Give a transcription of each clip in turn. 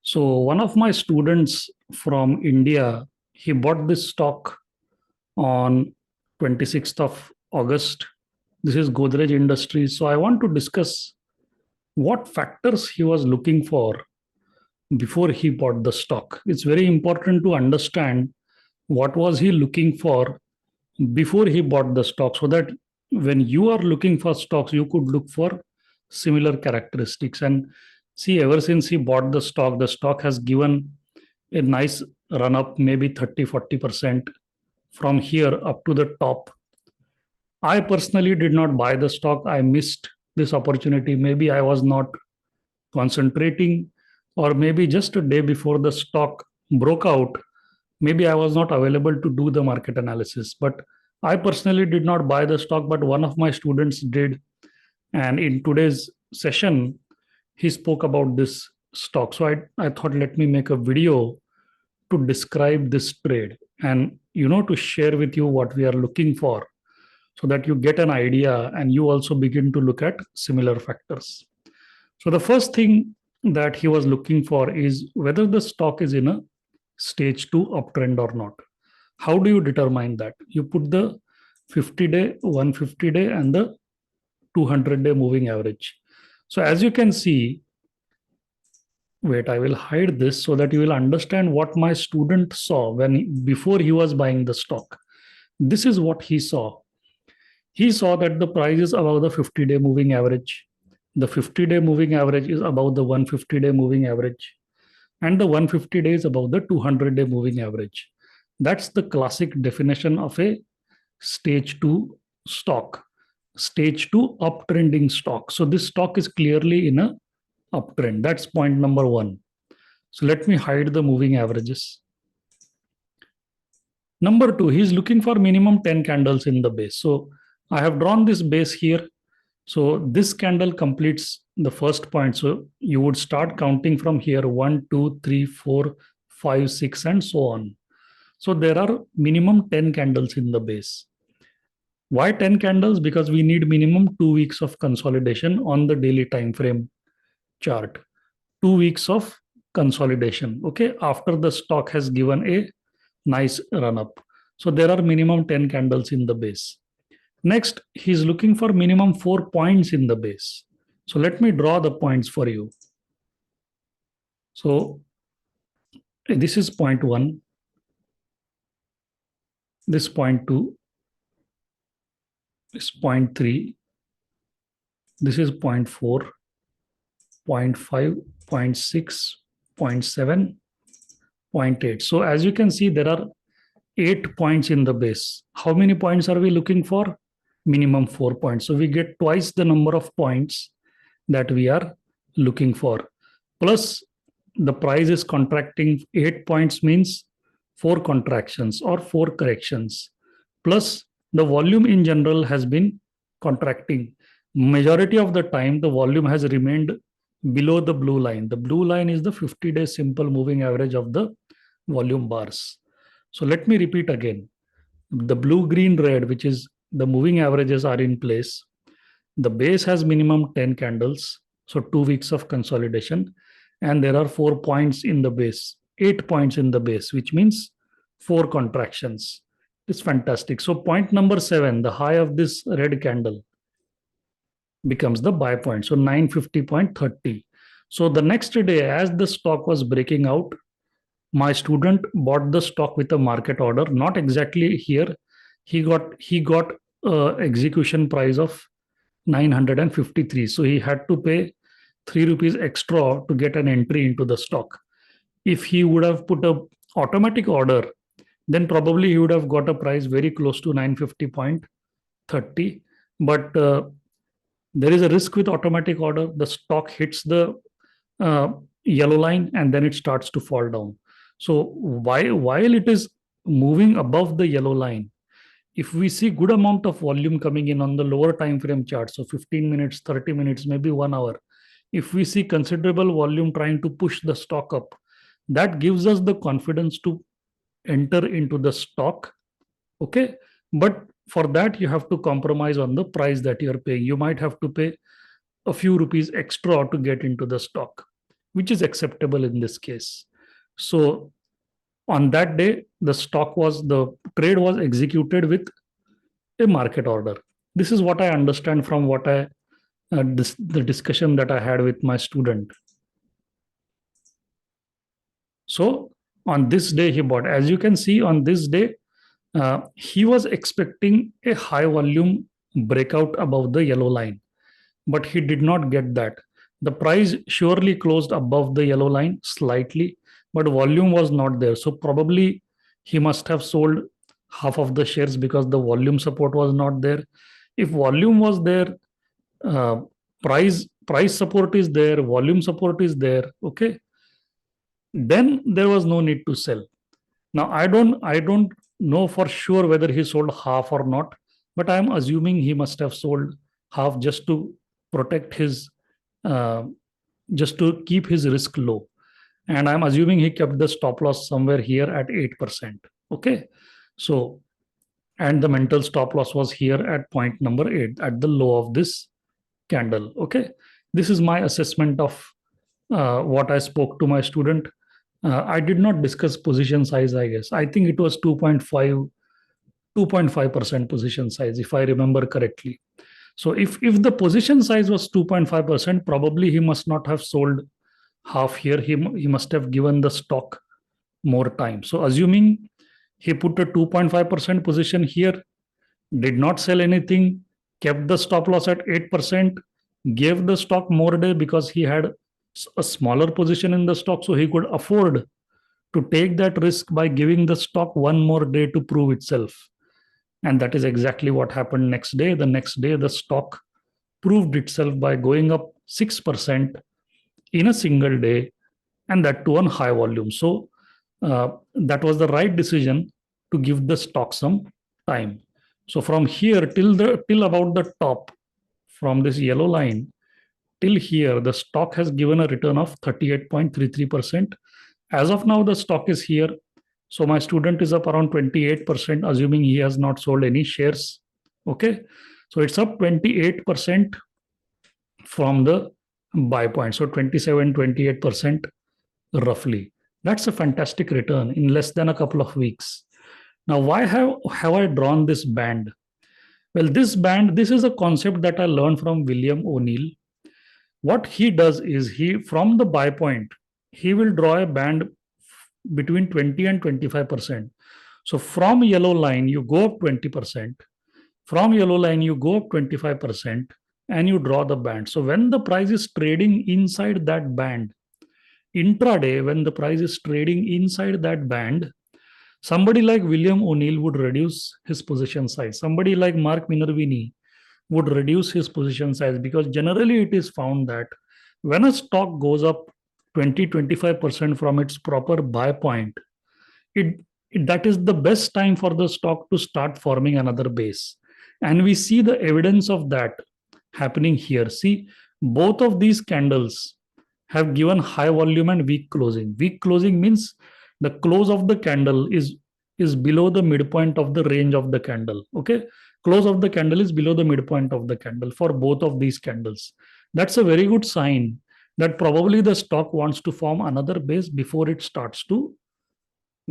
So one of my students from India, he bought this stock on 26th of August. This is Godrej Industries. So I want to discuss what factors he was looking for before he bought the stock. It's very important to understand what was he looking for before he bought the stock, so that when you are looking for stocks, you could look for similar characteristics. And see, ever since he bought the stock has given a nice run up, maybe 30-40% from here up to the top. I personally did not buy the stock. I missed this opportunity. Maybe I was not concentrating, or maybe just a day before the stock broke out, maybe I was not available to do the market analysis. But I personally did not buy the stock, but one of my students did. And in today's session, he spoke about this stock. So I thought, let me make a video to describe this trade and to share with you what we are looking for, so that you get an idea and you also begin to look at similar factors. So the first thing that he was looking for is whether the stock is in a stage 2 uptrend or not. How do you determine that? You put the 50-day, 150-day, and the 200-day moving average. So as you can see, wait, I will hide this so that you will understand what my student saw before he was buying the stock. This is what he saw. He saw that the price is above the 50-day moving average. The 50-day moving average is above the 150-day moving average. And the 150 days above the 200-day moving average. That's the classic definition of a stage 2 stock, stage 2 uptrending stock. So this stock is clearly in a uptrend. That's point number 1. So let me hide the moving averages. Number 2, he's looking for minimum 10 candles in the base. So I have drawn this base here. So this candle completes the first point. So you would start counting from here 1, 2, 3, 4, 5, 6, and so on. So there are minimum 10 candles in the base. Why 10 candles? Because we need minimum 2 weeks of consolidation on the daily time frame chart. 2 weeks of consolidation. Okay, after the stock has given a nice run up. So there are minimum 10 candles in the base. Next, he's looking for minimum 4 points in the base. So let me draw the points for you. So this is point 1. This point 2. This point 3. This is point 4. Point 5. Point 6. Point 7. Point 8. So as you can see, there are 8 points in the base. How many points are we looking for? Minimum 4 points. So we get twice the number of points that we are looking for. Plus the price is contracting. 8 points means 4 contractions or 4 corrections. Plus the volume in general has been contracting. Majority of the time, the volume has remained below the blue line. The blue line is the 50-day simple moving average of the volume bars. So let me repeat again. The blue, green, red, which is the moving averages, are in place. The base has minimum 10 candles. So 2 weeks of consolidation. And there are 4 points in the base, 8 points in the base, which means 4 contractions. It's fantastic. So point number 7, the high of this red candle becomes the buy point. So 950.30. So the next day, as the stock was breaking out, my student bought the stock with a market order, not exactly here. He got execution price of 953. So he had to pay 3 rupees extra to get an entry into the stock. If he would have put a automatic order, then probably he would have got a price very close to 950.30. But there is a risk with automatic order. The stock hits the yellow line and then it starts to fall down. So while it is moving above the yellow line, if we see good amount of volume coming in on the lower time frame chart, so 15 minutes, 30 minutes, maybe 1 hour, if we see considerable volume trying to push the stock up, that gives us the confidence to enter into the stock. Okay, but for that you have to compromise on the price that you are paying. You might have to pay a few rupees extra to get into the stock. which is acceptable in this case. So on that day, the trade was executed with a market order. This is what I understand from what the discussion that I had with my student. So on this day he bought. As you can see, on this day, he was expecting a high volume breakout above the yellow line, but he did not get that. The price surely closed above the yellow line slightly, but volume was not there. So probably he must have sold half of the shares because the volume support was not there. If volume was there, uh, price support is there, volume support is there. Okay, then there was no need to sell. Now I don't know for sure whether he sold half or not, but I'm assuming he must have sold half just to protect his uh, just to keep his risk low. And I'm assuming he kept the stop loss somewhere here at 8%. Okay. So, and the mental stop loss was here at point number 8 at the low of this candle. Okay. This is my assessment of what I spoke to my student. I did not discuss position size, I guess. I think it was 2.5% position size, if I remember correctly. So if the position size was 2.5%, probably he must not have sold half here. He must have given the stock more time. So assuming he put a 2.5% position here, did not sell anything, kept the stop loss at 8%, gave the stock more day because he had a smaller position in the stock, so he could afford to take that risk by giving the stock one more day to prove itself. And that is exactly what happened next day. The next day, the stock proved itself by going up 6% in a single day, and that too on high volume. So that was the right decision to give the stock some time. So from here till about the top, from this yellow line till here, the stock has given a return of 38.33%. As of now, the stock is here. So my student is up around 28%, assuming he has not sold any shares. Okay. So it's up 28% from the buy point. So 27-28% roughly. That's a fantastic return in less than a couple of weeks. Now, why have I drawn this band? Well, this is a concept that I learned from William O'Neill. What he does is from the buy point, he will draw a band between 20 and 25%. So from yellow line, you go up 20%. From yellow line, you go up 25%, and you draw the band. So when the price is trading inside that band, intraday, when the price is trading inside that band, somebody like William O'Neill would reduce his position size. Somebody like Mark Minervini would reduce his position size, because generally it is found that when a stock goes up 20-25% from its proper buy point, that is the best time for the stock to start forming another base. And we see the evidence of that happening here. See, both of these candles have given high volume and weak closing. Weak closing means the close of the candle is below the midpoint of the range of the candle. Okay, close of the candle is below the midpoint of the candle for both of these candles. That's a very good sign that probably the stock wants to form another base before it starts to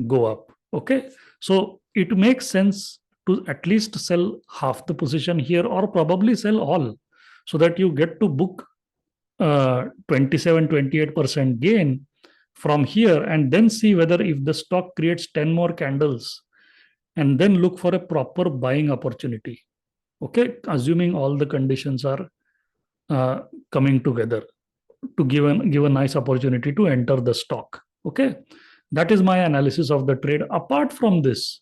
go up. Okay, so it makes sense to at least sell half the position here, or probably sell all, so that you get to book 27-28% gain from here, and then see whether if the stock creates 10 more candles, and then look for a proper buying opportunity. Okay, assuming all the conditions are coming together to give a nice opportunity to enter the stock. Okay, that is my analysis of the trade. Apart from this,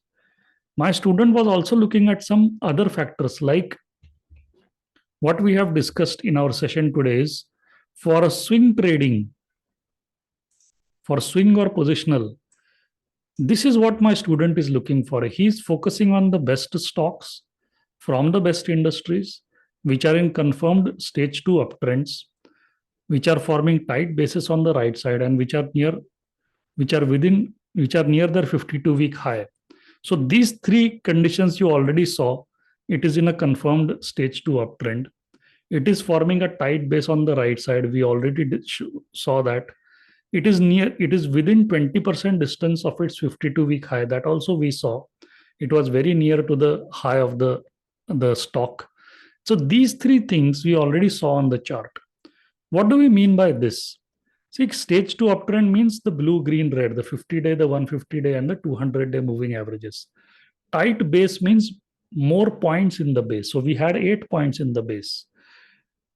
my student was also looking at some other factors, like what we have discussed in our session today is for a swing trading, for swing or positional, this is what my student is looking for. He's focusing on the best stocks from the best industries, which are in confirmed stage 2 uptrends, which are forming tight bases on the right side, and which are near their 52-week high. So these three conditions you already saw. It is in a confirmed stage 2 uptrend. It is forming a tight base on the right side. We already saw that. it is within 20% distance of its 52-week high. That also we saw. It was very near to the high of the stock. So these three things we already saw on the chart. What do we mean by this? See, stage two uptrend means the blue, green, red, the 50-day, the 150-day, and the 200-day moving averages. Tight base means more points in the base. So we had 8 points in the base.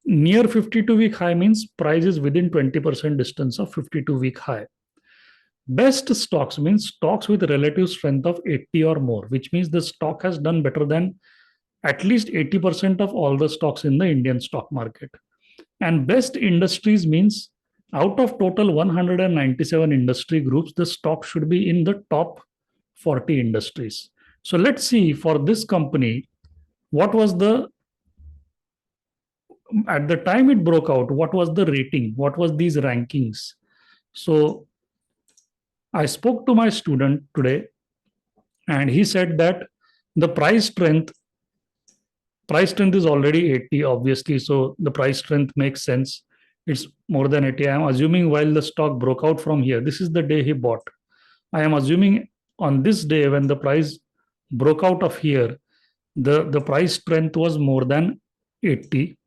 Near 52-week high means price is within 20% distance of 52-week high. Best stocks means stocks with relative strength of 80 or more, which means the stock has done better than at least 80% of all the stocks in the Indian stock market. And best industries means out of total 197 industry groups, the stock should be in the top 40 industries. So let's see for this company, what was at the time it broke out, what was the rating? What was these rankings? So I spoke to my student today and he said that the price strength is already 80, obviously. So the price strength makes sense. It's more than 80. I am assuming while the stock broke out from here, this is the day he bought. I am assuming on this day when the price broke out of here, the price strength was more than 80.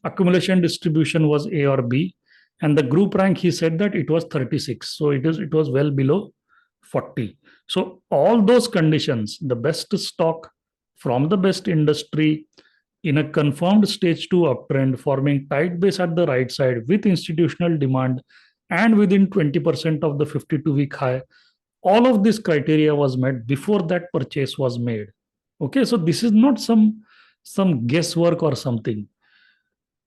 Accumulation distribution was A or B. And the group rank, he said that it was 36. So it was well below 40. So all those conditions, the best stock from the best industry in a confirmed stage two uptrend, forming tight base at the right side with institutional demand and within 20% of the 52-week high, all of this criteria was met before that purchase was made. Okay, so this is not some guesswork or something.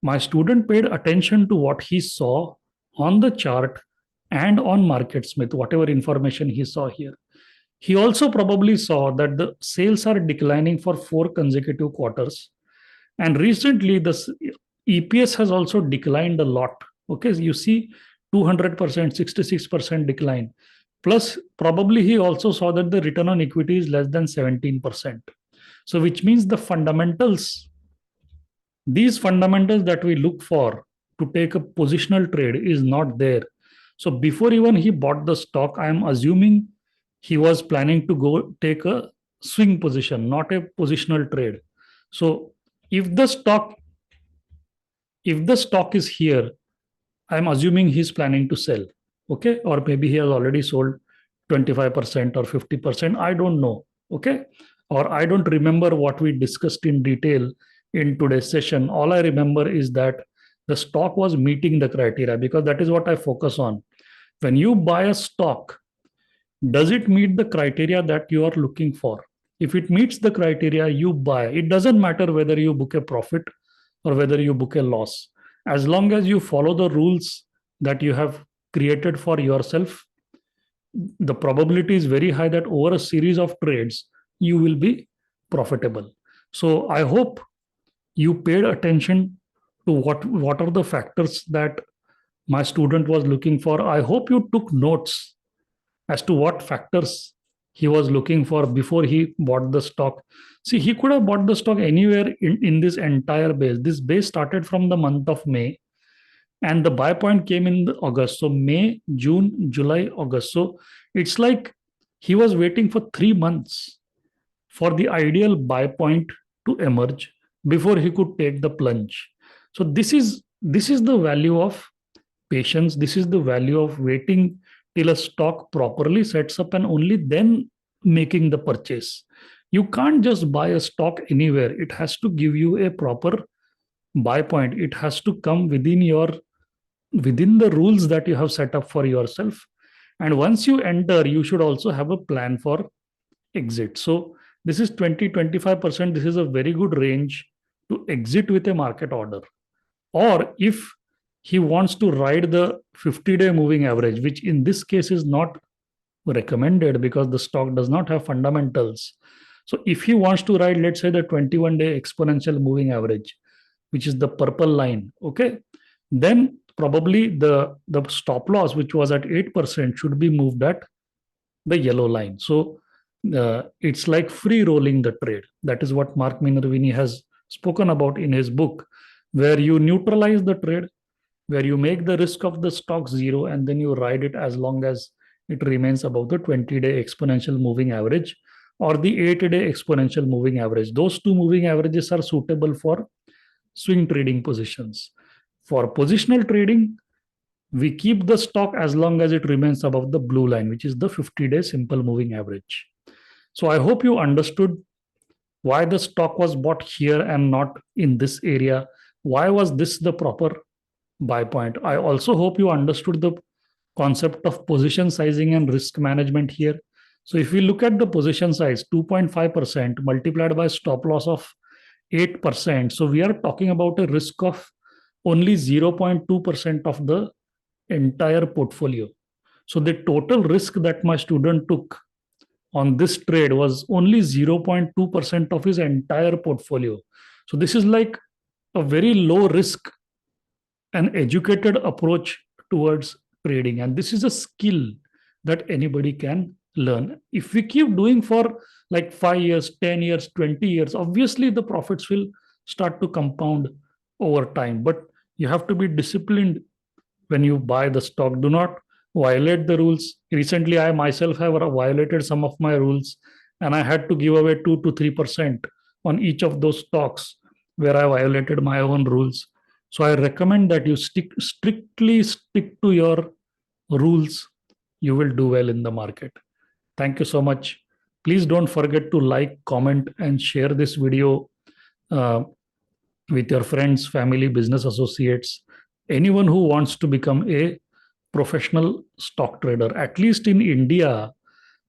My student paid attention to what he saw on the chart and on MarketSmith, whatever information he saw here. He also probably saw that the sales are declining for 4 consecutive quarters. And recently, the EPS has also declined a lot. Okay, so you see 200%, 66% decline. Plus, probably he also saw that the return on equity is less than 17%. So, which means the fundamentals, these fundamentals that we look for to take a positional trade is not there. So, before even he bought the stock, I am assuming he was planning to go take a swing position, not a positional trade. So, if the stock is here, I'm assuming he's planning to sell. Okay, or maybe he has already sold 25% or 50%. I don't know. Okay, or I don't remember what we discussed in detail in today's session. All I remember is that the stock was meeting the criteria, because that is what I focus on. When you buy a stock, does it meet the criteria that you are looking for? If it meets the criteria, you buy. It doesn't matter whether you book a profit or whether you book a loss. As long as you follow the rules that you have created for yourself, the probability is very high that over a series of trades, you will be profitable. So I hope you paid attention to what are the factors that my student was looking for. I hope you took notes as to what factors he was looking for before he bought the stock. See, he could have bought the stock anywhere in this entire base. This base started from the month of May, and the buy point came in August. So May, June, July, August. So it's like he was waiting for 3 months for the ideal buy point to emerge before he could take the plunge. So this is the value of patience. This is the value of waiting till a stock properly sets up and only then making the purchase. You can't just buy a stock anywhere. It has to give you a proper buy point. It has to come within the rules that you have set up for yourself. And once you enter, you should also have a plan for exit. So this is 20-25%. This is a very good range to exit with a market order. Or if he wants to ride the 50-day moving average, which in this case is not recommended because the stock does not have fundamentals. So if he wants to ride, let's say, the 21-day exponential moving average, which is the purple line, okay, then probably the stop loss, which was at 8%, should be moved at the yellow line. So it's like free rolling the trade. That is what Mark Minervini has spoken about in his book, where you neutralize the trade. where you make the risk of the stock zero and then you ride it as long as it remains above the 20-day exponential moving average or the 8-day exponential moving average. Those two moving averages are suitable for swing trading positions. For positional trading, we keep the stock as long as it remains above the blue line, which is the 50-day simple moving average. So I hope you understood why the stock was bought here and not in this area. Why was this the proper buy point? I also hope you understood the concept of position sizing and risk management here. So if we look at the position size, 2.5% multiplied by stop loss of 8%. So we are talking about a risk of only 0.2% of the entire portfolio. So the total risk that my student took on this trade was only 0.2% of his entire portfolio. So this is like a very low risk and educated approach towards trading. And this is a skill that anybody can learn. If we keep doing for like 5 years, 10 years, 20 years, obviously the profits will start to compound over time. But you have to be disciplined when you buy the stock. Do not violate the rules. Recently, I myself have violated some of my rules, and I had to give away 2 to 3% on each of those stocks where I violated my own rules. So I recommend that you strictly stick to your rules. You will do well in the market. Thank you so much. Please don't forget to like, comment, and share this video uh, with your friends, family, business associates, anyone who wants to become a professional stock trader. At least in India,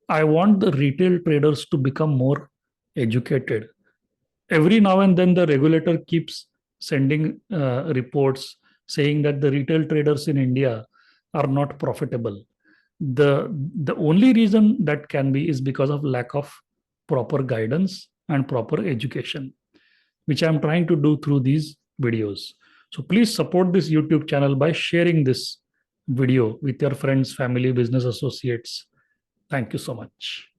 I want the retail traders to become more educated. Every now and then, the regulator keeps sending reports saying that the retail traders in India are not profitable. The only reason that can be is because of lack of proper guidance and proper education, which I'm trying to do through these videos. So please support this YouTube channel by sharing this video with your friends, family, business associates. Thank you so much.